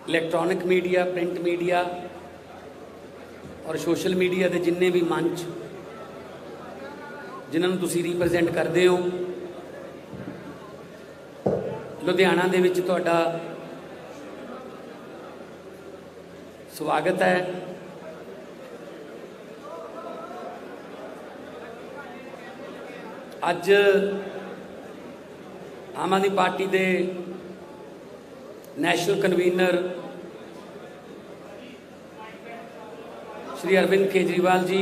Electronic media, print media और social media के जिन्ने भी मंच जिन्होंने तुसी रिप्रजेंट करते हो, लुधियाना दे विच तुहाडा स्वागत है। अज आम आदमी पार्टी के नैशनल कन्वीनर श्री अरविंद केजरीवाल जी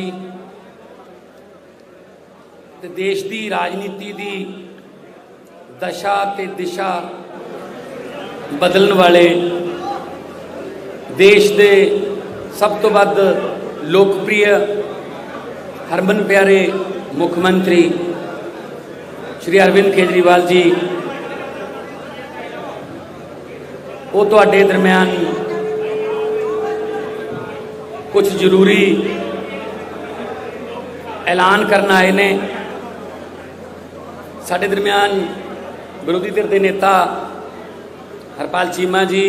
ते देश की राजनीति की दशा ते दिशा बदलने वाले देश के सब तो वध लोकप्रिय हरमन प्यारे मुख्यमंत्री श्री अरविंद केजरीवाल जी वो तुहाडे दरम्यान कुछ जरूरी ऐलान करना आए ने। साडे दरम्यान विरोधी धिर के नेता हरपाल चीमा जी,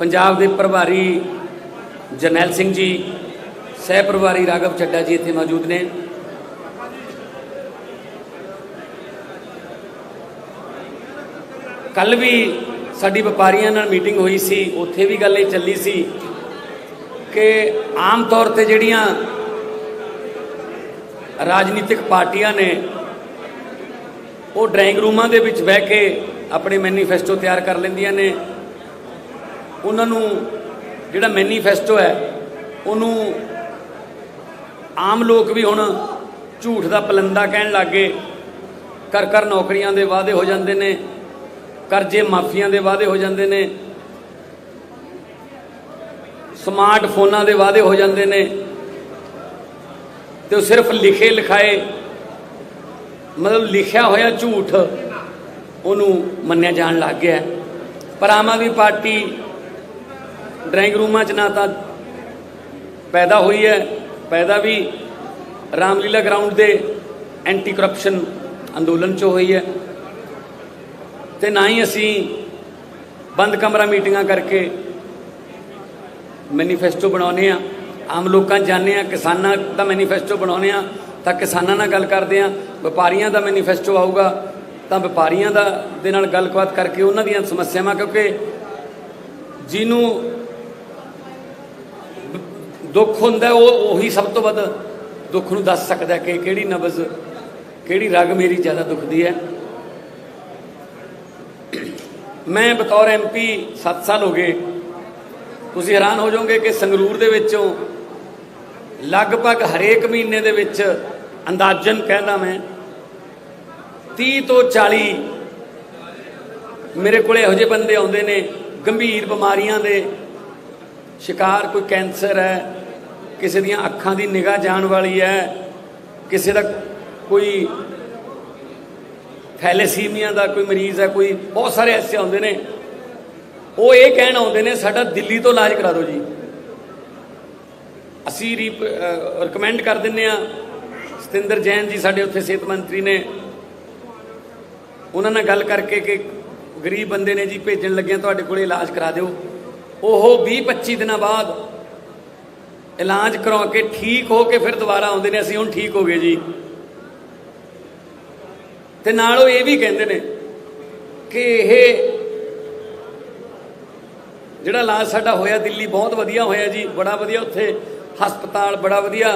पंजाब के प्रभारी जरनैल सिंह जी, सह प्रभारी राघव चड्डा जी इत्थे मौजूद ने। कल भी साडी व्यापारियों नाल मीटिंग हुई सी, उत्थे भी गल ये चली सी कि आम तौर पर जिहड़ियां राजनीतिक पार्टियां ने वो ड्राइंग रूमां दे विच बह के अपने मैनीफेस्टो तैयार कर लैंदियां ने। उन्होंने जिहड़ा मैनीफेस्टो है उन्हों आम लोग भी हुण झूठ का पलंदा कहण लग गए। कर नौकरियां दे वादे हो जाते हैं, करजे माफिया के वादे हो जाते हैं, स्मार्ट फोनां के वादे हो जाते हैं, तो सिर्फ लिखे लिखाए मतलब लिखा होया झूठ उन्होंने मन्निया जान लग गया। पर आम आदमी पार्टी ड्राइंग रूमां च ना तो पैदा हुई है, पैदा भी रामलीला ग्राउंड के एंटी करप्शन अंदोलन चो हुई है, तो ना ही असी बंद कमरा मीटिंगां करके मैनीफेस्टो बनाने। आम लोग जाने, किसानों का मैनीफेस्टो बनाने तो किसानों नाल गल करते हैं, व्यापारियों का मैनीफेस्टो आऊगा तो व्यापारियों दे नाल गलबात करके उन्हां दीयां समस्यावां, क्योंकि जिन्हों दुख हुंदा उही सब तो वध दुख नूं दस सकदा है कि किहड़ी नब्ज़ किहड़ी रग मेरी ज़्यादा दुखदी है। मैं बतौर MP 7 साल हो गए। तुसीं हैरान हो जाओगे कि संगरूर दे विचों लगभग हरेक महीने दे विच अंदाजन कहना मैं 30 तो 40 मेरे को इहो जिहे बंदे आउंदे ने गंभीर बीमारियां दे शिकार। कोई कैंसर है, किसी दियां अखां दी निगाह जाण वाली है, किसी दा कोई थैलेसीमिया का कोई मरीज़ है, कोई बहुत सारे ऐसे आउंदे ने। वो ये कहण आउंदे ने साडा दिल्ली तो इलाज करा दो जी। असी रिकमेंड कर दिंदे आ। सतिंदर जैन जी साडे उत्थे सेहत मंत्री ने, उन्हां नाल गल करके कि गरीब बंदे ने जी भेजण लगे तुहाडे कोल इलाज करा दिओ। ओहो 20-25 दिनों बाद इलाज करवा के ठीक हो के फिर दोबारा आउंदे ने, असीं हुण ठीक हो गए जी। ते नाल ये भी कहते हैं कि यह जिहड़ा इलाज साडा होया दिल्ली बहुत वधिया होया जी, बड़ा वधिया उत्थे हस्पताल बड़ा वधिया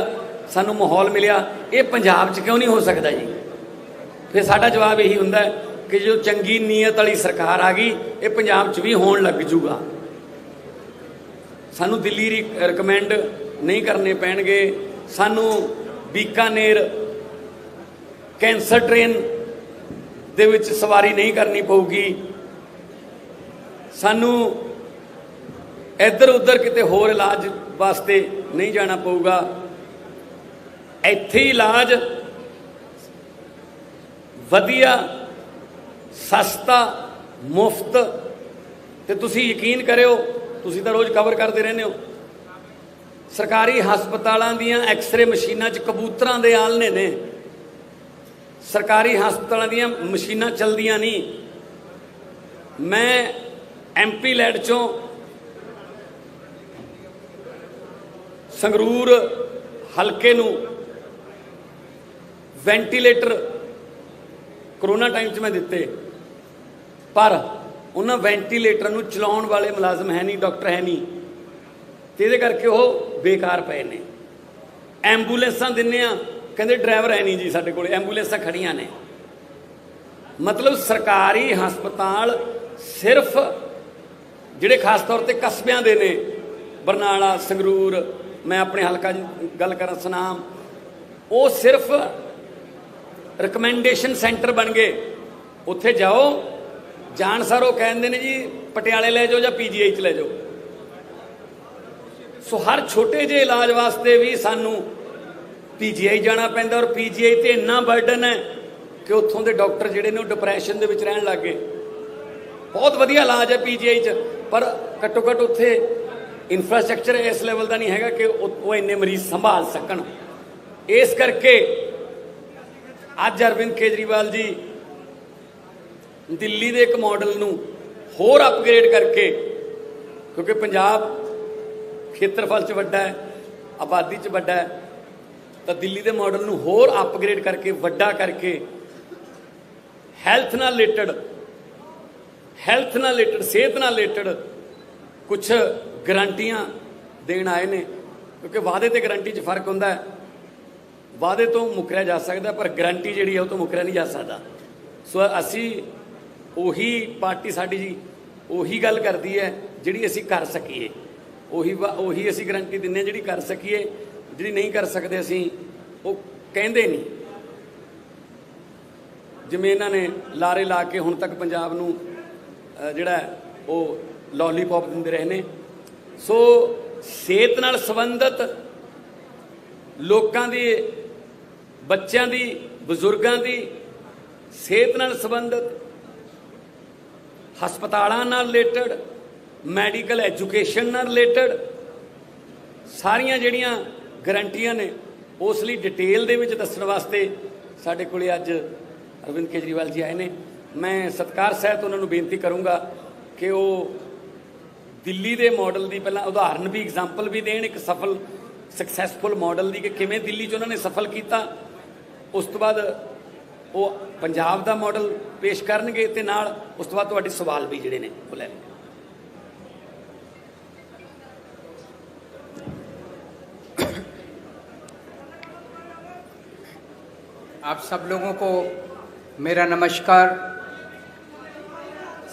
सानू माहौल मिलिया, ये पंजाब च क्यों नहीं हो सकता जी। फिर साडा जवाब यही हुंदा है कि जो चंगी नीयत वाली सरकार आ गई ये पंजाब च भी होण लग जूगा। सानू दिल्ली रिकमेंड नहीं करने पैणगे, सानू बीकानेर कैंसर ट्रेन दे विच सवारी नहीं करनी पऊगी, सानू इधर उधर किते होर इलाज वास्ते नहीं जाना पऊगा। इत्थे इलाज वधिया सस्ता मुफ्त, ते तुसी यकीन करियो, तुसी तो रोज़ कवर करते रहने हो, सरकारी हस्पतालों दियां एक्सरे मशीनां च कबूतरां दे आलने ने। सरकारी हस्पतालों दियां मशीनां चलदियां नहीं। मैं MP लैड चों संगरूर हलके नूं वेंटीलेटर करोना टाइम 'च मैं दिते, पर उन्होंने वेंटीलेटर नूं चलाउण वाले मुलाजम है नहीं, डॉक्टर है नहीं, तो ये करके वो बेकार पे ने। एंबूलेंसां दिन्ने आ, कहते ड्राइवर है नहीं जी साडे कोल, एंबूलेंसां खड़ियां ने। मतलब सरकारी हस्पताल सिर्फ जिहड़े खास तौर पर कस्बियां दे ने, बरनाला संगरूर, मैं अपने हलका गल करा सुनाम, वो सिर्फ रिकमेंडेशन सेंटर बन गए। उत्थे जाओ जान सार वो कहते हैं जी पटियाले ले जाओ या PGI च ले जाओ। सो हर छोटे जे इलाज वास्ते भी सानू PGI जाना पैंदा, और PGI ते इन्ना बर्डन है कि उत्थों के डॉक्टर जिहड़े ने डिप्रैशन दे विच रहन लग गए। बहुत वधिया इलाज है PGI च, पर घट्टो घट्ट उत्थे इंफ्रास्ट्रक्चर इस लैवल का नहीं है कि वो इन्ने मरीज संभाल सकन। इस करके अज अरविंद केजरीवाल जी दिल्ली के एक मॉडल नूं होर अपग्रेड करके, क्योंकि पंजाब खेत्रफल च वड्डा है, आबादी च वड्डा है, तो दिल्ली के मॉडल नूं होर अपग्रेड करके वड्डा करके हैल्थ नाल रिलेटेड सेहत नाल रिलेटेड कुछ गारंटियां देण आए ने। क्योंकि वादे ते गारंटी च फर्क हुंदा है, वादे तो मुकरिया जा सकता, पर गारंटी जिहड़ी है वो तो मुकरिया नहीं जा सकता। सो असी उही पार्टी साडी जी उही गल करदी है जिहड़ी असी कर सकीए, उही असी गारंटी दिंदे जिहड़ी कर सकीए, जिहड़ी नहीं कर सकते असी वो कहंदे नहीं। जिवें इन्हां ने लारे ला के हुण तक पंजाब नूं जिहड़ा वो लॉलीपॉप दिंदे रहे ने। सो सेहत नाल संबंधित लोकां दी, बच्चों की, बजुर्गों की सेहत नाल संबंधित हस्पतालों नाल रिलेटेड, मैडिकल एजुकेशन नाल रिलेटेड सारियां जिहड़ियां गारंटियां ने, उस लई डिटेल दे विच दस्सण वास्ते साडे कोले अज अरविंद केजरीवाल जी आए ने। मैं सत्कार सहित उन्होंने बेनती करूँगा कि वो दिल्ली के मॉडल की पहला उदाहरण भी, एग्जाम्पल भी देण, एक सफल सक्सैसफुल मॉडल की कि किवें दिल्ली च उन्होंने सफल किया। उस तो बाद वो पंजाब का मॉडल पेश करनगे ते नाल उस तो बाद तुहाडे सवाल भी जिहड़े ने वो लै लेंगे। आप सब लोगों को मेरा नमस्कार,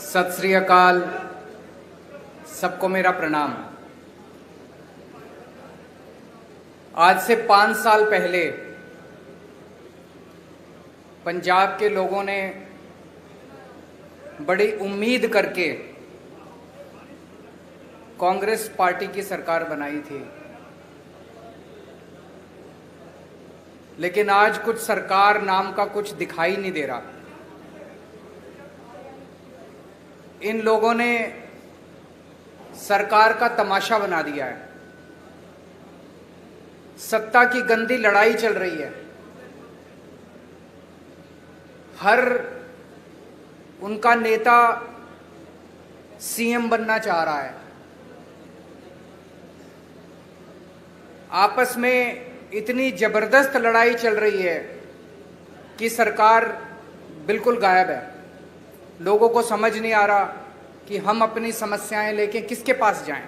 सत श्री अकाल, सबको मेरा प्रणाम। आज से 5 साल पहले पंजाब के लोगों ने बड़ी उम्मीद करके कांग्रेस पार्टी की सरकार बनाई थी, लेकिन आज कुछ सरकार नाम का कुछ दिखाई नहीं दे रहा। इन लोगों ने सरकार का तमाशा बना दिया है। सत्ता की गंदी लड़ाई चल रही है। हर उनका नेता CM बनना चाह रहा है। आपस में इतनी जबरदस्त लड़ाई चल रही है कि सरकार बिल्कुल गायब है। लोगों को समझ नहीं आ रहा कि हम अपनी समस्याएं लेके किसके पास जाएं।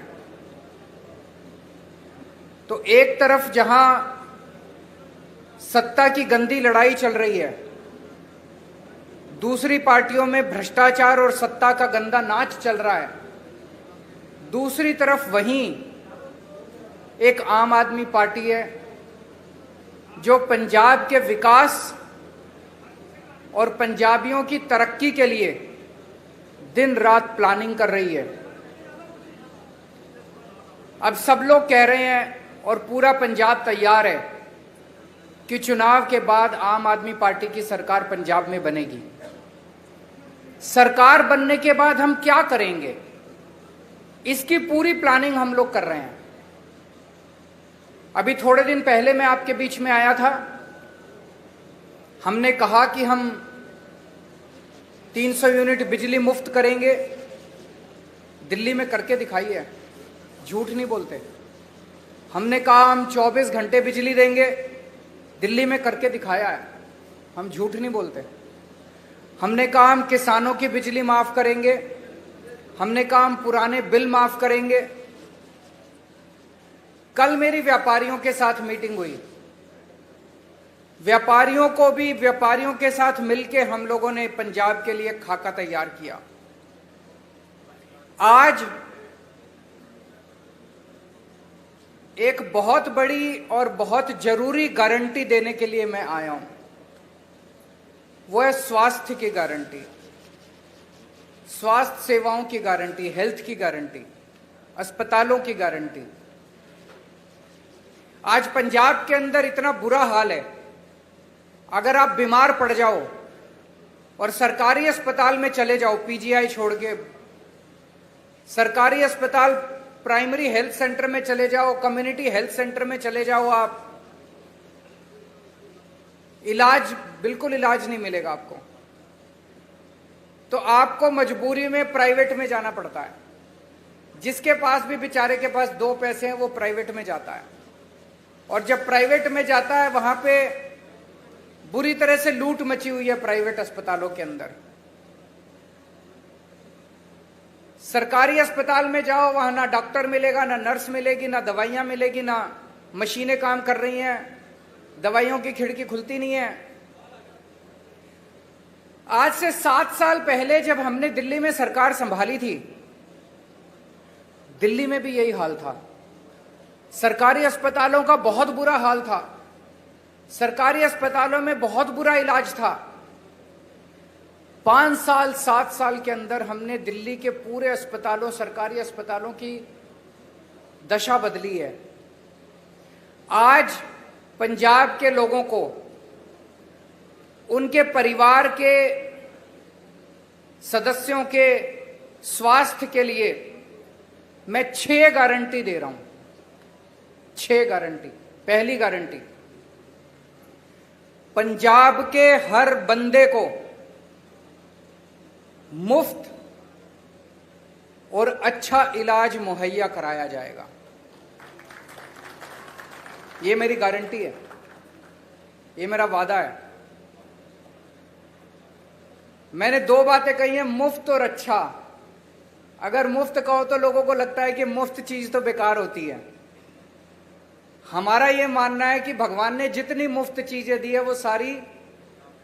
तो एक तरफ जहां सत्ता की गंदी लड़ाई चल रही है, दूसरी पार्टियों में भ्रष्टाचार और सत्ता का गंदा नाच चल रहा है। दूसरी तरफ वहीं एक आम आदमी पार्टी है जो पंजाब के विकास और पंजाबियों की तरक्की के लिए दिन रात प्लानिंग कर रही है। अब सब लोग कह रहे हैं और पूरा पंजाब तैयार है कि चुनाव के बाद आम आदमी पार्टी की सरकार पंजाब में बनेगी। सरकार बनने के बाद हम क्या करेंगे, इसकी पूरी प्लानिंग हम लोग कर रहे हैं। अभी थोड़े दिन पहले मैं आपके बीच में आया था, हमने कहा कि हम 300 यूनिट बिजली मुफ्त करेंगे। दिल्ली में करके दिखाइए, झूठ नहीं बोलते। हमने कहा हम 24 घंटे बिजली देंगे, दिल्ली में करके दिखाया है, हम झूठ नहीं बोलते। हमने कहा हम किसानों की बिजली माफ करेंगे, हमने कहा हम पुराने बिल माफ करेंगे। कल मेरी व्यापारियों के साथ मीटिंग हुई, व्यापारियों को भी व्यापारियों के साथ मिलकर हम लोगों ने पंजाब के लिए खाका तैयार किया। आज एक बहुत बड़ी और बहुत जरूरी गारंटी देने के लिए मैं आया हूं, वो है स्वास्थ्य की गारंटी, स्वास्थ्य सेवाओं की गारंटी, हेल्थ की गारंटी, अस्पतालों की गारंटी। आज पंजाब के अंदर इतना बुरा हाल है, अगर आप बीमार पड़ जाओ और सरकारी अस्पताल में चले जाओ, पीजीआई छोड़ के सरकारी अस्पताल, प्राइमरी हेल्थ सेंटर में चले जाओ, कम्युनिटी हेल्थ सेंटर में चले जाओ, आप इलाज, बिल्कुल इलाज नहीं मिलेगा आपको। तो आपको मजबूरी में प्राइवेट में जाना पड़ता है। जिसके पास भी, बेचारे के पास 2 पैसे हैं, वो प्राइवेट में जाता है। और जब प्राइवेट में जाता है, वहां पे बुरी तरह से लूट मची हुई है प्राइवेट अस्पतालों के अंदर। सरकारी अस्पताल में जाओ, वहां ना डॉक्टर मिलेगा, ना नर्स मिलेगी, ना दवाइयां मिलेगी, ना मशीनें काम कर रही हैं, दवाइयों की खिड़की खुलती नहीं है। आज से 7 साल पहले जब हमने दिल्ली में सरकार संभाली थी, दिल्ली में भी यही हाल था। सरकारी अस्पतालों का बहुत बुरा हाल था, सरकारी अस्पतालों में बहुत बुरा इलाज था। 5 साल 7 साल के अंदर हमने दिल्ली के पूरे अस्पतालों, सरकारी अस्पतालों की दशा बदली है। आज पंजाब के लोगों को, उनके परिवार के सदस्यों के स्वास्थ्य के लिए मैं 6 गारंटी दे रहा हूं। 6 गारंटी। पहली गारंटी, पंजाब के हर बंदे को मुफ्त और अच्छा इलाज मुहैया कराया जाएगा। ये मेरी गारंटी है, ये मेरा वादा है। मैंने 2 बातें कही हैं, मुफ्त और अच्छा। अगर मुफ्त कहो तो लोगों को लगता है कि मुफ्त चीज तो बेकार होती है। हमारा यह मानना है कि भगवान ने जितनी मुफ्त चीजें दी है वो सारी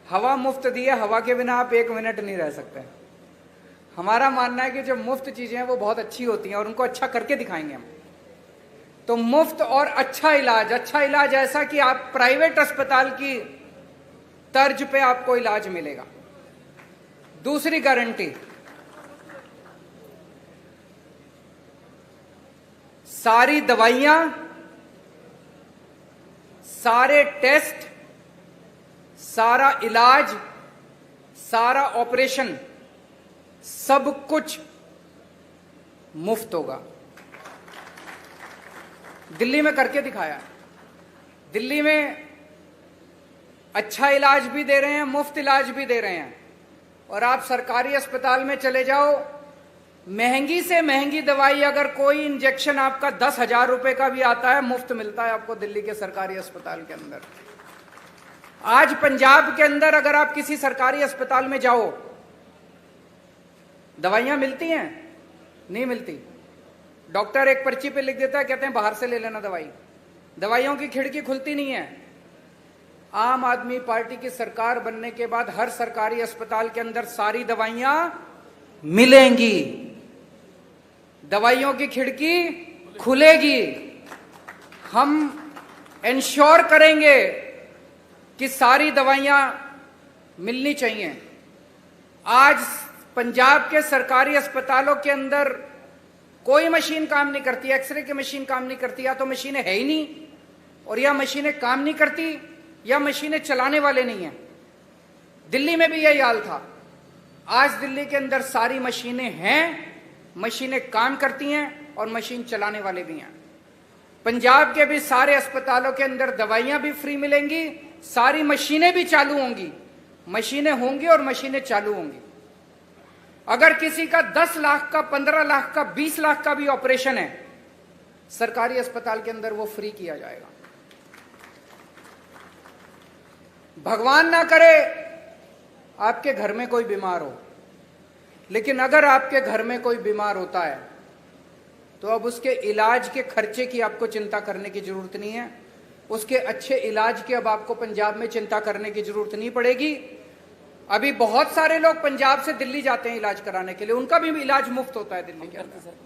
हवा मुफ्त दी है, हवा के बिना आप 1 मिनट नहीं रह सकते। हमारा मानना है कि जो मुफ्त चीजें हैं वो बहुत अच्छी होती हैं और उनको अच्छा करके दिखाएंगे हम। तो मुफ्त और अच्छा इलाज, अच्छा इलाज ऐसा कि आप प्राइवेट अस्पताल की तर्ज पे आपको इलाज मिलेगा। दूसरी गारंटी, सारी दवाइयां, सारे टेस्ट, सारा इलाज, सारा ऑपरेशन, सब कुछ मुफ्त होगा। दिल्ली में करके दिखाया। दिल्ली में अच्छा इलाज भी दे रहे हैं, मुफ्त इलाज भी दे रहे हैं। और आप सरकारी अस्पताल में चले जाओ, महंगी से महंगी दवाई, अगर कोई इंजेक्शन आपका 10,000 रुपए का भी आता है, मुफ्त मिलता है आपको दिल्ली के सरकारी अस्पताल के अंदर। आज पंजाब के अंदर अगर आप किसी सरकारी अस्पताल में जाओ, दवाइयां मिलती हैं? नहीं मिलती। डॉक्टर एक पर्ची पे लिख देता है, कहते हैं बाहर से ले लेना दवाई। दवाइयों की खिड़की खुलती नहीं है। आम आदमी पार्टी की सरकार बनने के बाद हर सरकारी अस्पताल के अंदर सारी दवाइयां मिलेंगी, दवाइयों की खिड़की खुलेगी। हम इंश्योर करेंगे कि सारी दवाइयां मिलनी चाहिए। आज पंजाब के सरकारी अस्पतालों के अंदर कोई मशीन काम नहीं करती, एक्सरे की मशीन काम नहीं करती, या तो मशीनें है ही नहीं, और या मशीनें काम नहीं करती, या मशीनें चलाने वाले नहीं हैं। दिल्ली में भी यही हाल था। आज दिल्ली के अंदर सारी मशीनें हैं, मशीनें काम करती हैं और मशीन चलाने वाले भी हैं। पंजाब के भी सारे अस्पतालों के अंदर दवाइयां भी फ्री मिलेंगी, सारी मशीनें भी चालू होंगी। मशीनें होंगी और मशीनें चालू होंगी। अगर किसी का 10 लाख का, 15 लाख का, 20 लाख का भी ऑपरेशन है, सरकारी अस्पताल के अंदर वो फ्री किया जाएगा। भगवान ना करे आपके घर में कोई बीमार हो, लेकिन अगर आपके घर में कोई बीमार होता है तो अब उसके इलाज के खर्चे की आपको चिंता करने की जरूरत नहीं है। उसके अच्छे इलाज की अब आपको पंजाब में चिंता करने की जरूरत नहीं पड़ेगी। अभी बहुत सारे लोग पंजाब से दिल्ली जाते हैं इलाज कराने के लिए, उनका भी इलाज मुफ्त होता है दिल्ली के अंदर।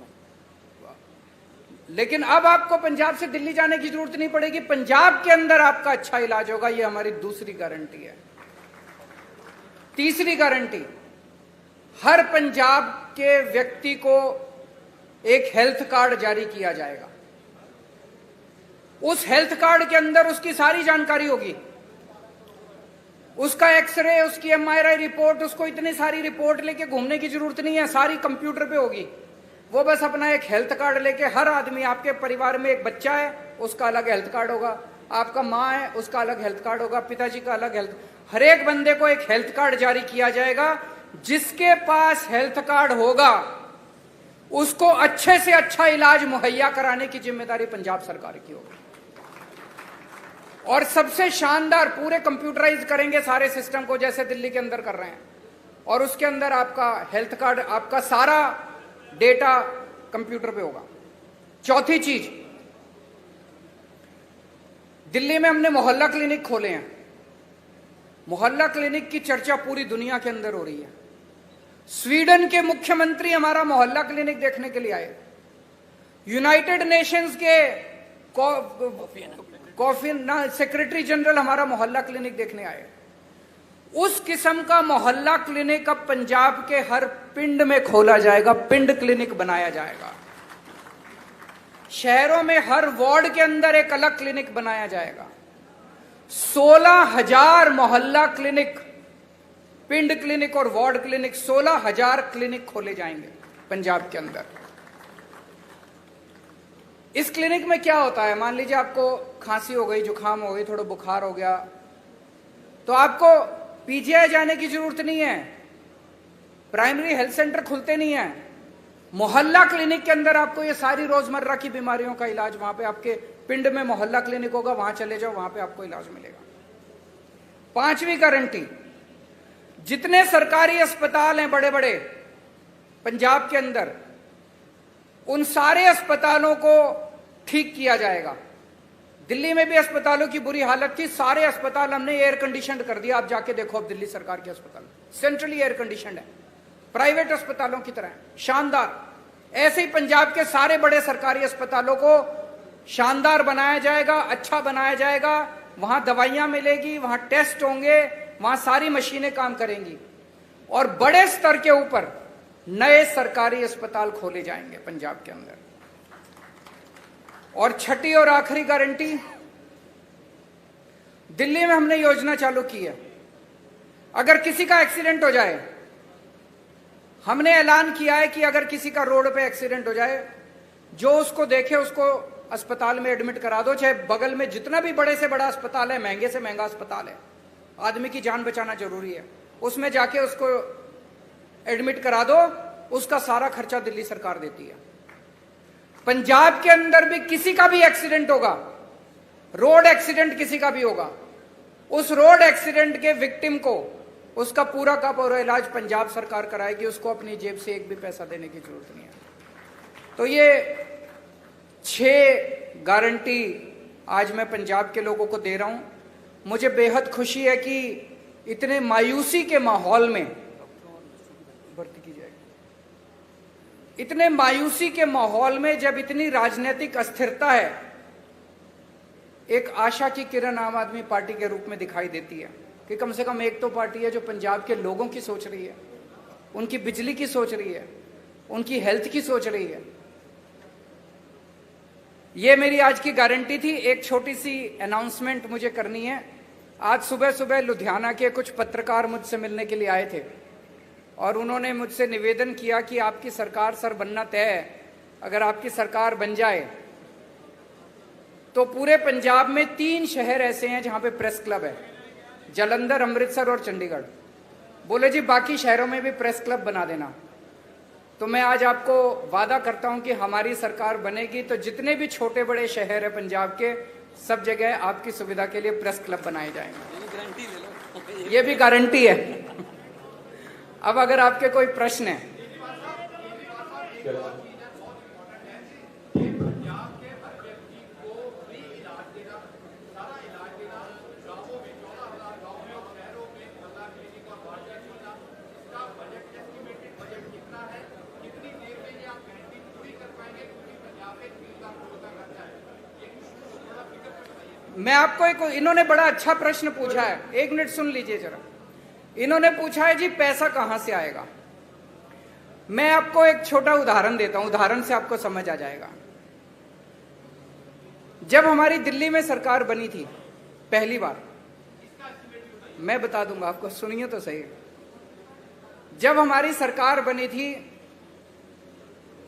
लेकिन अब आपको पंजाब से दिल्ली जाने की जरूरत नहीं पड़ेगी, पंजाब के अंदर आपका अच्छा इलाज होगा। यह हमारी दूसरी गारंटी है। तीसरी गारंटी, हर पंजाब के व्यक्ति को एक हेल्थ कार्ड जारी किया जाएगा। उस हेल्थ कार्ड के अंदर उसकी सारी जानकारी होगी, उसका एक्सरे, उसकी एमआरआई रिपोर्ट, उसको इतनी सारी रिपोर्ट लेके घूमने की जरूरत नहीं है, सारी कंप्यूटर पे होगी। वो बस अपना एक हेल्थ कार्ड लेके, हर आदमी, आपके परिवार में एक बच्चा है उसका अलग हेल्थ कार्ड होगा, आपका माँ है उसका अलग हेल्थ कार्ड होगा, पिताजी का अलग हेल्थ, हर एक बंदे को एक हेल्थ कार्ड जारी किया जाएगा। जिसके पास हेल्थ कार्ड होगा उसको अच्छे से अच्छा इलाज मुहैया कराने की जिम्मेदारी पंजाब सरकार की होगी। और सबसे शानदार, पूरे कंप्यूटराइज करेंगे सारे सिस्टम को जैसे दिल्ली के अंदर कर रहे हैं, और उसके अंदर आपका हेल्थ कार्ड, आपका सारा डेटा कंप्यूटर पे होगा। चौथी चीज, दिल्ली में हमने मोहल्ला क्लिनिक खोले हैं। मोहल्ला क्लिनिक की चर्चा पूरी दुनिया के अंदर हो रही है। स्वीडन के मुख्यमंत्री हमारा मोहल्ला क्लिनिक देखने के लिए आए, यूनाइटेड नेशंस के सेक्रेटरी जनरल हमारा मोहल्ला क्लिनिक देखने आए। उस किस्म का मोहल्ला क्लिनिक अब पंजाब के हर पिंड में खोला जाएगा, पिंड क्लिनिक बनाया जाएगा। शहरों में हर वार्ड के अंदर एक अलग क्लिनिक बनाया जाएगा। 16,000 मोहल्ला क्लिनिक, पिंड क्लिनिक और वार्ड क्लिनिक, 16,000 क्लिनिक खोले जाएंगे पंजाब के अंदर। इस क्लिनिक में क्या होता है, मान लीजिए आपको खांसी हो गई, जुकाम हो गई, थोड़ा बुखार हो गया, तो आपको पीजीआई जाने की जरूरत नहीं है, प्राइमरी हेल्थ सेंटर खुलते नहीं है। मोहल्ला क्लिनिक के अंदर आपको ये सारी रोजमर्रा की बीमारियों का इलाज, वहां पे आपके पिंड में मोहल्ला क्लिनिक होगा, वहां चले जाओ, वहां पे आपको इलाज मिलेगा। पांचवी गारंटी, जितने सरकारी अस्पताल हैं बड़े बड़े पंजाब के अंदर, उन सारे अस्पतालों को ठीक किया जाएगा। दिल्ली में भी अस्पतालों की बुरी हालत थी, सारे अस्पताल हमने एयर कंडीशनड कर दिया। आप जाके देखो, अब दिल्ली सरकार के अस्पताल सेंट्रली एयर कंडीशनड है, प्राइवेट अस्पतालों की तरह शानदार। ऐसे ही पंजाब के सारे बड़े सरकारी अस्पतालों को शानदार बनाया जाएगा, अच्छा बनाया जाएगा। वहां दवाइयां मिलेगी, वहां टेस्ट होंगे, वहां सारी मशीनें काम करेंगी, और बड़े स्तर के ऊपर नए सरकारी अस्पताल खोले जाएंगे पंजाब के अंदर। और छठी और आखिरी गारंटी, दिल्ली में हमने योजना चालू की है, अगर किसी का एक्सीडेंट हो जाए, हमने ऐलान किया है कि अगर किसी का रोड पे एक्सीडेंट हो जाए, जो उसको देखे उसको अस्पताल में एडमिट करा दो, चाहे बगल में जितना भी बड़े से बड़ा अस्पताल है, महंगे से महंगा अस्पताल है, आदमी की जान बचाना जरूरी है, उसमें जाके उसको एडमिट करा दो, उसका सारा खर्चा दिल्ली सरकार देती है। पंजाब के अंदर भी किसी का भी एक्सीडेंट होगा, रोड एक्सीडेंट किसी का भी होगा, उस रोड एक्सीडेंट के विक्टिम को उसका पूरा का पूरा इलाज पंजाब सरकार कराएगी, उसको अपनी जेब से एक भी पैसा देने की जरूरत नहीं है। तो ये 6 गारंटी आज मैं पंजाब के लोगों को दे रहा हूं। मुझे बेहद खुशी है कि इतने मायूसी के माहौल में, भर्ती की जाएगी, इतने मायूसी के माहौल में जब इतनी राजनीतिक अस्थिरता है, एक आशा की किरण आम आदमी पार्टी के रूप में दिखाई देती है कि कम से कम एक तो पार्टी है जो पंजाब के लोगों की सोच रही है, उनकी बिजली की सोच रही है, उनकी हेल्थ की सोच रही है। ये मेरी आज की गारंटी थी। एक छोटी सी अनाउंसमेंट मुझे करनी है। आज सुबह सुबह लुधियाना के कुछ पत्रकार मुझसे मिलने के लिए आए थे और उन्होंने मुझसे निवेदन किया कि आपकी सरकार सर बनना तय है, अगर आपकी सरकार बन जाए तो पूरे पंजाब में 3 शहर ऐसे हैं जहां पे प्रेस क्लब है, जालंधर, अमृतसर और चंडीगढ़। बोले जी बाकी शहरों में भी प्रेस क्लब बना देना। तो मैं आज आपको वादा करता हूं कि हमारी सरकार बनेगी तो जितने भी छोटे बड़े शहर है पंजाब के, सब जगह आपकी सुविधा के लिए प्रेस क्लब बनाए जाएंगे। ये भी गारंटी है। अब अगर आपके कोई प्रश्न है। मैं आपको इन्होंने बड़ा अच्छा प्रश्न पूछा है, 1 मिनट सुन लीजिए जरा। इन्होंने पूछा है जी पैसा कहां से आएगा। मैं आपको एक छोटा उदाहरण देता हूं, उदाहरण से आपको समझ आ जाएगा। जब हमारी दिल्ली में सरकार बनी थी पहली बार, मैं बता दूंगा आपको, सुनिए तो सही। जब हमारी सरकार बनी थी,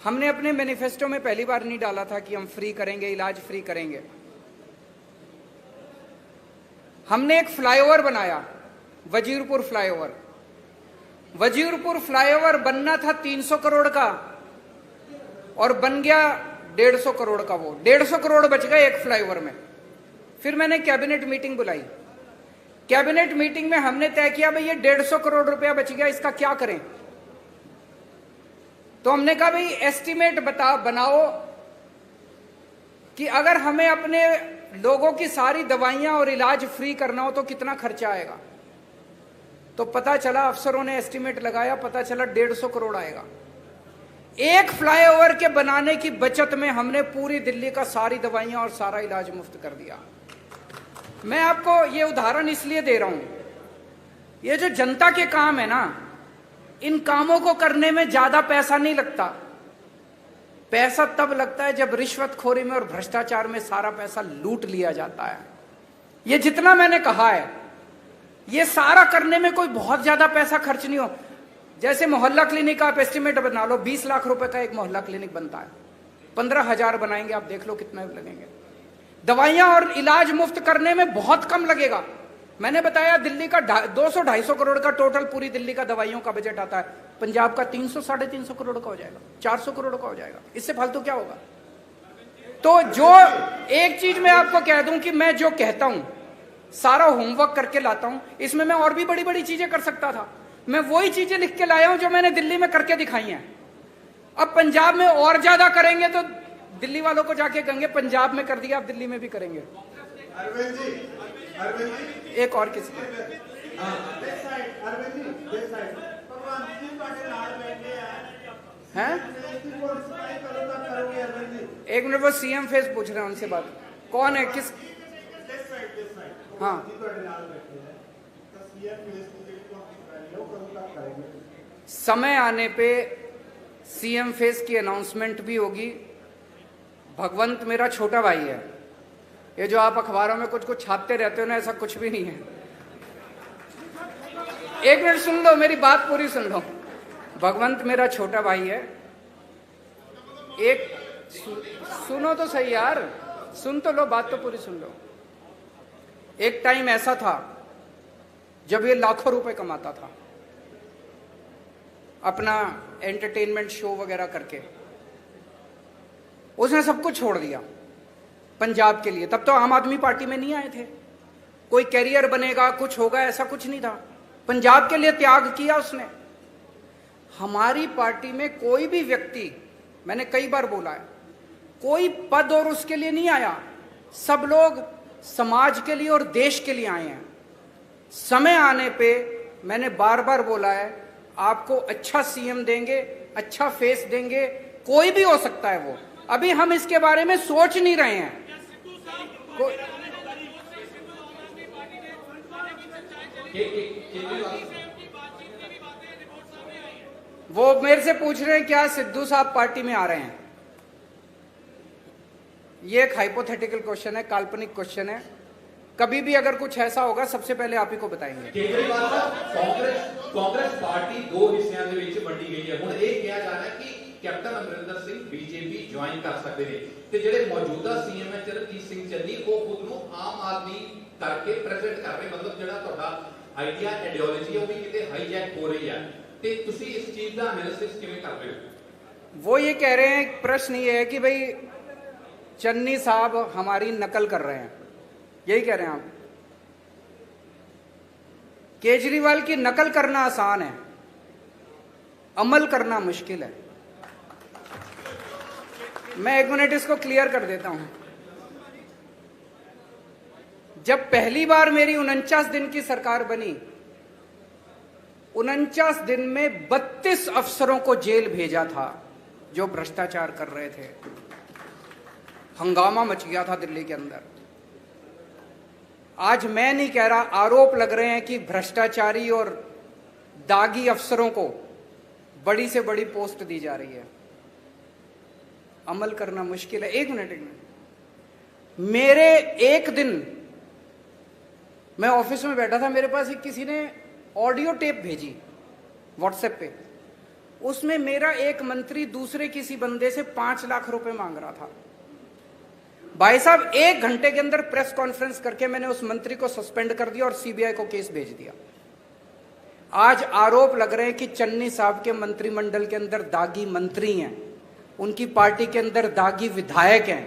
हमने अपने मैनिफेस्टो में पहली बार नहीं डाला था कि हम फ्री करेंगे, इलाज फ्री करेंगे। हमने एक फ्लाईओवर बनाया, वजीरपुर फ्लाईओवर। वजीरपुर फ्लाईओवर बनना था 300 करोड़ का और बन गया 150 करोड़ का। वो 150 करोड़ बच गए एक फ्लाईओवर में। फिर मैंने कैबिनेट मीटिंग बुलाई। कैबिनेट मीटिंग में हमने तय किया भाई ये 150 करोड़ रुपया बच गया, इसका क्या करें। तो हमने कहा भाई एस्टीमेट बनाओ कि अगर हमें अपने लोगों की सारी दवाइयां और इलाज फ्री करना हो तो कितना खर्चा आएगा। तो पता चला, अफसरों ने एस्टीमेट लगाया, पता चला 150 करोड़ आएगा। एक फ्लाईओवर के बनाने की बचत में हमने पूरी दिल्ली का सारी दवाइयां और सारा इलाज मुफ्त कर दिया। मैं आपको ये उदाहरण इसलिए दे रहा हूं, ये जो जनता के काम है ना, इन कामों को करने में ज्यादा पैसा नहीं लगता। पैसा तब लगता है जब रिश्वतखोरी में और भ्रष्टाचार में सारा पैसा लूट लिया जाता है। ये जितना मैंने कहा है, ये सारा करने में कोई बहुत ज्यादा पैसा खर्च नहीं हो। जैसे मोहल्ला क्लिनिक का आप एस्टिमेट बना लो, 20 लाख रुपए का एक मोहल्ला क्लिनिक बनता है, 15,000 बनाएंगे, आप देख लो कितना लगेंगे। दवाइयां और इलाज मुफ्त करने में बहुत कम लगेगा। मैंने बताया दिल्ली का 200-250 करोड़ का टोटल पूरी दिल्ली का दवाइयों का बजट आता है, पंजाब का 300-350 करोड़ का हो जाएगा, 400 करोड़ का हो जाएगा। इससे फालतू क्या होगा। तो जो एक चीज मैं आपको कह दूं कि मैं जो कहता हूं सारा होमवर्क करके लाता हूं, इसमें मैं और भी बड़ी बड़ी चीजें कर सकता था। मैं वही चीजें लिख के लाया हूं जो मैंने दिल्ली में करके दिखाई हैं। अब पंजाब में और ज्यादा करेंगे तो दिल्ली वालों को जाके कहेंगे पंजाब में कर दिया, आप दिल्ली में भी करेंगे। अरविंद जी, एक और किसी हैं? एक मिनट, वो सीएम फेस पूछ रहे हैं, उनसे बात। कौन है, किस? हाँ, समय आने पे सीएम फेस की अनाउंसमेंट भी होगी। भगवंत मेरा छोटा भाई है। ये जो आप अखबारों में कुछ कुछ छापते रहते हो ना, ऐसा कुछ भी नहीं है। एक मिनट सुन लो, मेरी बात पूरी सुन लो। भगवंत मेरा छोटा भाई है। एक सुनो तो सही यार, सुन तो लो, बात तो पूरी सुन लो। एक टाइम ऐसा था जब ये लाखों रुपए कमाता था अपना एंटरटेनमेंट शो वगैरह करके। उसने सब कुछ छोड़ दिया पंजाब के लिए। तब तो आम आदमी पार्टी में नहीं आए थे। कोई कैरियर बनेगा, कुछ होगा, ऐसा कुछ नहीं था। पंजाब के लिए त्याग किया उसने। हमारी पार्टी में कोई भी व्यक्ति, मैंने कई बार बोला है, कोई पद और उसके लिए नहीं आया। सब लोग समाज के लिए और देश के लिए आए हैं। समय आने पे मैंने बार बार बोला है, आपको अच्छा सीएम देंगे, अच्छा फेस देंगे, कोई भी हो सकता है वो। अभी हम इसके बारे में सोच नहीं रहे हैं। वो मेरे से पूछ रहे हैं क्या सिद्धू साहब पार्टी में आ रहे हैं। ये एक हाइपोथेटिकल क्वेश्चन है, काल्पनिक क्वेश्चन है। कभी भी अगर कुछ ऐसा होगा सबसे पहले आप ही को बताएंगे। केजरीवाल साहब, कांग्रेस पार्टी दो हिस्सों ਦੇ ਵਿੱਚ ਵੰਡੀ ਗਈ ਹੈ। ਹੁਣ ਇਹ ਕਿਹਾ ਜਾ ਰਿਹਾ ਹੈ ਕਿ captain Amarinder Singh BJP join ਕਰ ਸਕਦੇ ਨੇ ਤੇ ਜਿਹੜੇ ਮੌਜੂਦਾ ਸੀਐਮ ਹੈ ਚਰਨਜੀਤ ਸਿੰਘ ਚੰਨੀ ਉਹ ਖੁਦ ਨੂੰ ਆਮ ਆਦਮੀ ਕਰਕੇ ਪ੍ਰੈਜ਼ੈਂਟ ਕਰ ਰਹੇ। ਮਤਲਬ ਜਿਹੜਾ ਤੁਹਾਡਾ ਆਈਡੀਆ ਆਈਡੀਓਲੋਜੀ ਉਹ ਵੀ ਕਿਤੇ ਹਾਈਜੈਕ ਹੋ ਰਹੀ ਹੈ ਤੇ ਤੁਸੀਂ ਇਸ ਚੀਜ਼ ਦਾ ਐਨਾਲਿਸਿਸ ਕਿਵੇਂ ਕਰ ਰਹੇ ਹੋ? वो ये कह रहे हैं, प्रश्न ये है कि भाई चन्नी साहब हमारी नकल कर रहे हैं, यही कह रहे हैं आप। केजरीवाल की नकल करना आसान है, अमल करना मुश्किल है। मैं 1 मिनट इसको क्लियर कर देता हूं। जब पहली बार मेरी 49 दिन की सरकार बनी, 49 दिन में 32 अफसरों को जेल भेजा था जो भ्रष्टाचार कर रहे थे। हंगामा मच गया था दिल्ली के अंदर। आज मैं नहीं कह रहा, आरोप लग रहे हैं कि भ्रष्टाचारी और दागी अफसरों को बड़ी से बड़ी पोस्ट दी जा रही है। अमल करना मुश्किल है। एक मिनट। मेरे एक दिन मैं ऑफिस में बैठा था, मेरे पास एक किसी ने ऑडियो टेप भेजी व्हाट्सएप पे। उसमें मेरा एक मंत्री दूसरे किसी बंदे से 5 लाख रुपए मांग रहा था। भाई साहब, 1 घंटे के अंदर प्रेस कॉन्फ्रेंस करके मैंने उस मंत्री को सस्पेंड कर दिया और सीबीआई को केस भेज दिया। आज आरोप लग रहे हैं कि चन्नी साहब के मंत्रिमंडल के अंदर दागी मंत्री हैं, उनकी पार्टी के अंदर दागी विधायक हैं।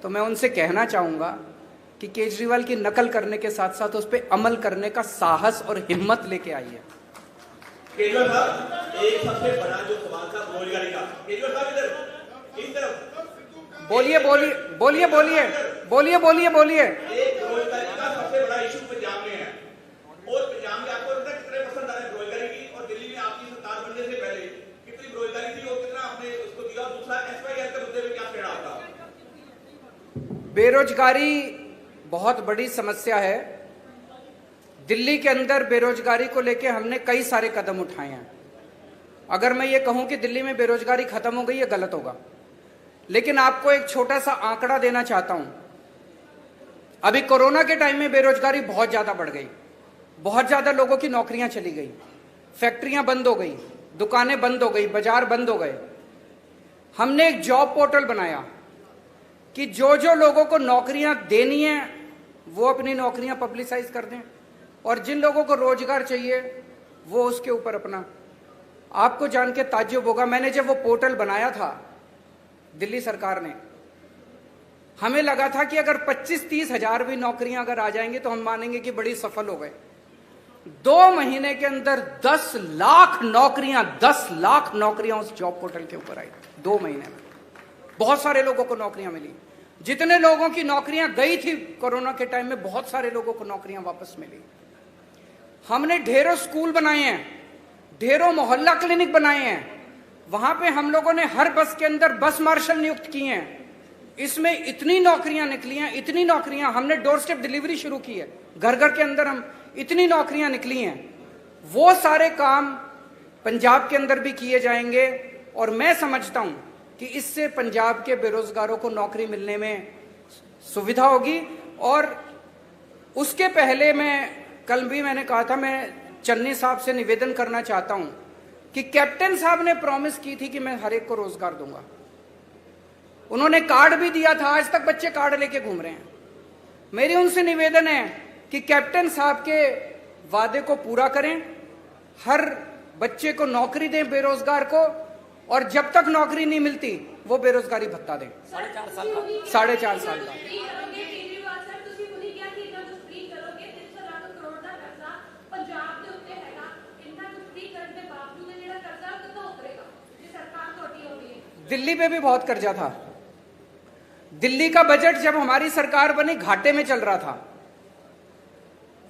तो मैं उनसे कहना चाहूंगा कि केजरीवाल की नकल करने के साथ साथ उस पर अमल करने का साहस और हिम्मत लेके आइए। केजरीवाल साहब, एक सबसे बड़ा जो सवाल था बेरोजगारी का, केजरीवाल साहब इधर इस तरफ बोलिए बोलिए बोलिए बोलिए बोलिए बोलिए बोलिए। एक बेरोजगारी का सबसे बड़ा इशू पंजाब में है, और पंजाब में आपको लगता है कितने परसेंट आ रहे बेरोजगारी की, और दिल्ली में आपकी सरकार बनने से पहले कितनी बेरोजगारी थी और कितना आपने उसको दिया? दूसरा, एसवाईआर के मुद्दे में क्या कहना आपका? बेरोजगारी बहुत बड़ी समस्या है। दिल्ली के अंदर बेरोजगारी को लेकर हमने कई सारे कदम उठाए हैं। अगर मैं ये कहूं कि दिल्ली में बेरोजगारी खत्म हो गई, ये गलत होगा। लेकिन आपको एक छोटा सा आंकड़ा देना चाहता हूं। अभी कोरोना के टाइम में बेरोजगारी बहुत ज्यादा बढ़ गई, बहुत ज्यादा लोगों की नौकरियां चली गई, फैक्ट्रियां बंद हो गई, दुकानें बंद हो गई, बाजार बंद हो गए। हमने एक जॉब पोर्टल बनाया कि जो जो लोगों को नौकरियां देनी है वो अपनी नौकरियां पब्लिसाइज कर दें, और जिन लोगों को रोजगार चाहिए वो उसके ऊपर अपना। आपको जान के ताज्जुब होगा, मैंने जब वो पोर्टल बनाया था दिल्ली सरकार ने, हमें लगा था कि अगर 25-30 हजार भी नौकरियां अगर आ जाएंगी तो हम मानेंगे कि बड़ी सफल हो गए। 2 महीने के अंदर 10 लाख नौकरियां उस जॉब पोर्टल के ऊपर आई। 2 महीने में बहुत सारे लोगों को नौकरियां मिली। जितने लोगों की नौकरियां गई थी कोरोना के टाइम में, बहुत सारे लोगों को नौकरियां वापस मिली। हमने ढेरों स्कूल बनाए हैं, ढेरों मोहल्ला क्लिनिक बनाए हैं। वहां पे हम लोगों ने हर बस के अंदर बस मार्शल नियुक्त किए हैं। इसमें इतनी नौकरियां निकली हैं, इतनी नौकरियां। हमने डोर स्टेप डिलीवरी शुरू की है, घर घर के अंदर हम इतनी नौकरियां निकली हैं। वो सारे काम पंजाब के अंदर भी किए जाएंगे, और मैं समझता हूं कि इससे पंजाब के बेरोजगारों को नौकरी मिलने में सुविधा होगी। और उसके पहले कल भी मैंने कहा था, मैं चन्नी साहब से निवेदन करना चाहता हूं कि कैप्टन साहब ने प्रॉमिस की थी कि मैं हर एक को रोजगार दूंगा। उन्होंने कार्ड भी दिया था, आज तक बच्चे कार्ड लेके घूम रहे हैं। मेरी उनसे निवेदन है कि कैप्टन साहब के वादे को पूरा करें, हर बच्चे को नौकरी दें बेरोजगार को, और जब तक नौकरी नहीं मिलती वो बेरोजगारी भत्ता दें। 4.5 साल का। दिल्ली पे भी बहुत कर्जा था। दिल्ली का बजट जब हमारी सरकार बनी घाटे में चल रहा था।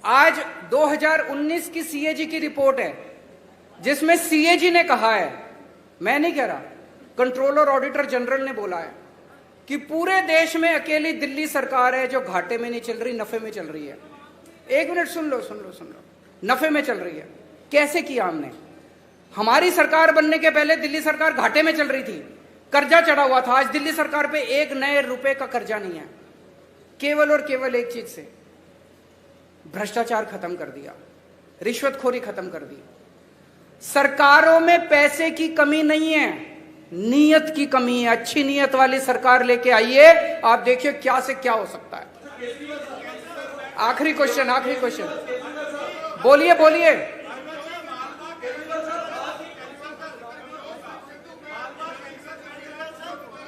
आज 2019 की सीएजी की रिपोर्ट है, जिसमें सीएजी ने कहा है, मैं नहीं कह रहा, कंट्रोलर ऑडिटर जनरल ने बोला है कि पूरे देश में अकेली दिल्ली सरकार है जो घाटे में नहीं चल रही, नफे में चल रही है। 1 मिनट सुन लो, नफे में चल रही है। कैसे किया हमने? हमारी सरकार बनने के पहले दिल्ली सरकार घाटे में चल रही थी, कर्जा चढ़ा हुआ था। आज दिल्ली सरकार पे 1 नए रुपए का कर्जा नहीं है। केवल और केवल एक चीज से, भ्रष्टाचार खत्म कर दिया, रिश्वतखोरी खत्म कर दी। सरकारों में पैसे की कमी नहीं है, नीयत की कमी है। अच्छी नीयत वाली सरकार लेके आइए, आप देखिए क्या से क्या हो सकता है। आखिरी क्वेश्चन, बोलिए।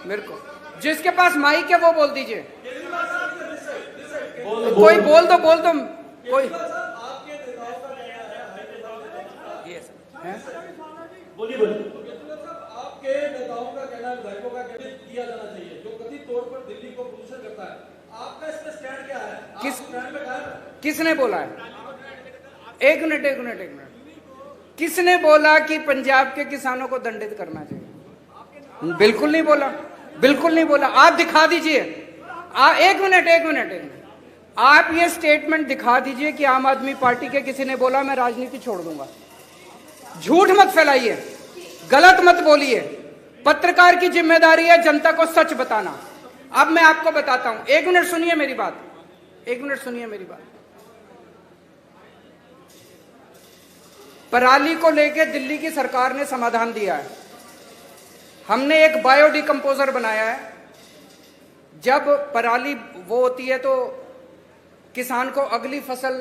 मेरे को जिसके पास माइक है वो बोल दीजिए। कोई बोल दो कोई बोलिए आपके नेताओं का कहना विधायकों का कहना किया जाना चाहिए जो कथित तौर पर दिल्ली को प्रदूषण करता है, आपका इस पर स्टैंड क्या है? किस स्टैंड पे कायम है? किसने बोला है? एक मिनट किसने बोला कि पंजाब के किसानों को दंडित करना चाहिए? बिल्कुल नहीं बोला। आप दिखा दीजिए। एक मिनट आप ये स्टेटमेंट दिखा दीजिए कि आम आदमी पार्टी के किसी ने बोला मैं राजनीति छोड़ दूंगा। झूठ मत फैलाइए, गलत मत बोलिए। पत्रकार की जिम्मेदारी है जनता को सच बताना। अब मैं आपको बताता हूं, एक मिनट सुनिए मेरी बात। पराली को लेकर दिल्ली की सरकार ने समाधान दिया है। हमने एक बायोडिकम्पोजर बनाया है। जब पराली वो होती है तो किसान को अगली फसल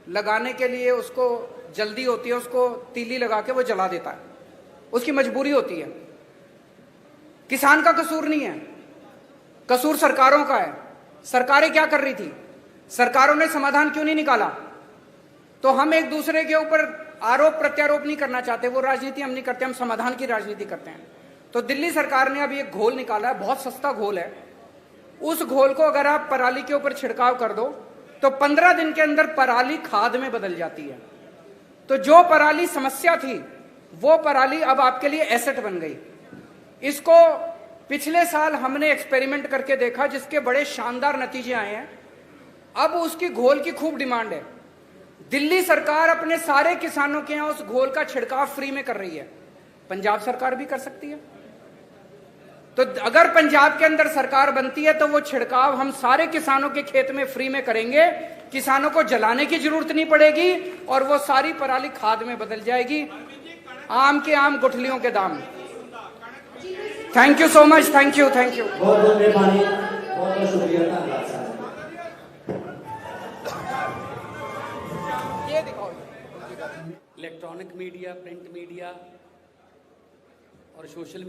लगाने के लिए उसको जल्दी होती है, उसको तीली लगा के वो जला देता है, उसकी मजबूरी होती है। किसान का कसूर नहीं है, कसूर सरकारों का है। सरकारें क्या कर रही थी? सरकारों ने समाधान क्यों नहीं निकाला? तो हम एक दूसरे के ऊपर आरोप प्रत्यारोप नहीं करना चाहते, वो राजनीति हम नहीं करते, हम समाधान की राजनीति करते हैं। तो दिल्ली सरकार ने अभी एक घोल निकाला है, बहुत सस्ता घोल है। उस घोल को अगर आप पराली के ऊपर छिड़काव कर दो तो 15 दिन के अंदर पराली खाद में बदल जाती है। तो जो पराली समस्या थी वो पराली अब आपके लिए एसेट बन गई। इसको पिछले साल हमने एक्सपेरिमेंट करके देखा, जिसके बड़े शानदार नतीजे आए हैं। अब उसकी घोल की खूब डिमांड है। दिल्ली सरकार अपने सारे किसानों के यहां उस घोल का छिड़काव फ्री में कर रही है। पंजाब सरकार भी कर सकती है। तो अगर पंजाब के अंदर सरकार बनती है तो वो छिड़काव हम सारे किसानों के खेत में फ्री में करेंगे। किसानों को जलाने की जरूरत नहीं पड़ेगी और वो सारी पराली खाद में बदल जाएगी। आम के आम गुठलियों के दाम। Thank you so much. Thank you. बहुत मेहरबानी, बहुत शुक्रिया, धन्यवाद सर। ये दिखाओ। इलेक्ट्रॉनिक मीडिया, प्रिंट मीडिया और सोशल